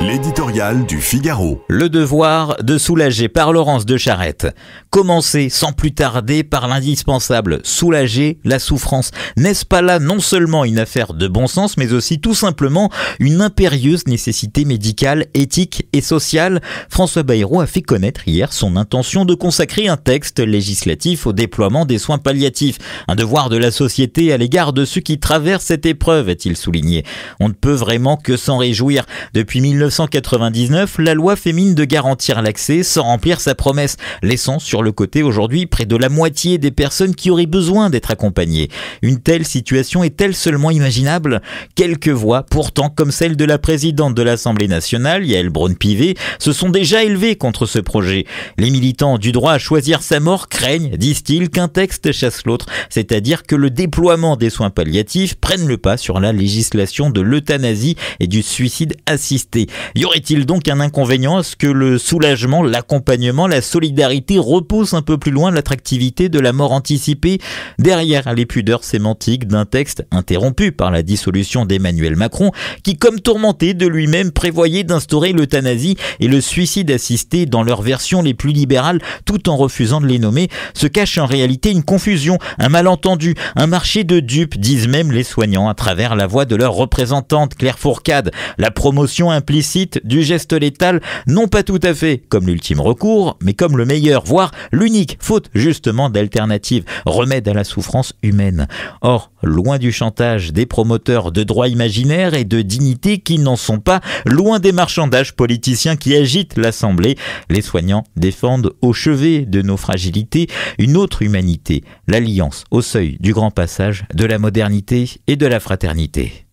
L'éditorial du Figaro. Le devoir de soulager par Laurence de Charette. Commencer sans plus tarder par l'indispensable, soulager la souffrance. N'est-ce pas là non seulement une affaire de bon sens, mais aussi tout simplement une impérieuse nécessité médicale, éthique et sociale? François Bayrou a fait connaître hier son intention de consacrer un texte législatif au déploiement des soins palliatifs. Un devoir de la société à l'égard de ceux qui traversent cette épreuve, a-t-il souligné. On ne peut vraiment que s'en réjouir. Depuis 1999, la loi fait mine de garantir l'accès sans remplir sa promesse, laissant sur le côté aujourd'hui près de la moitié des personnes qui auraient besoin d'être accompagnées. Une telle situation est-elle seulement imaginable? Quelques voix, pourtant comme celle de la présidente de l'Assemblée nationale, Yaël Braun-Pivet, se sont déjà élevées contre ce projet. Les militants du droit à choisir sa mort craignent, disent-ils, qu'un texte chasse l'autre, c'est-à-dire que le déploiement des soins palliatifs prenne le pas sur la législation de l'euthanasie et du suicide assisté. Y aurait-il donc un inconvénient à ce que le soulagement, l'accompagnement, la solidarité repoussent un peu plus loin l'attractivité de la mort anticipée? Derrière les pudeurs sémantiques d'un texte interrompu par la dissolution d'Emmanuel Macron, qui, comme tourmenté de lui-même, prévoyait d'instaurer l'euthanasie et le suicide assisté dans leurs versions les plus libérales, tout en refusant de les nommer, se cache en réalité une confusion, un malentendu, un marché de dupes, disent même les soignants à travers la voix de leur représentante Claire Fourcade. La promotion implicite du geste létal, non pas tout à fait comme l'ultime recours, mais comme le meilleur, voire l'unique, faute justement d'alternative, remède à la souffrance humaine. Or, loin du chantage des promoteurs de droits imaginaires et de dignité qui n'en sont pas, loin des marchandages politiciens qui agitent l'Assemblée, les soignants défendent au chevet de nos fragilités une autre humanité, l'alliance au seuil du grand passage de la modernité et de la fraternité.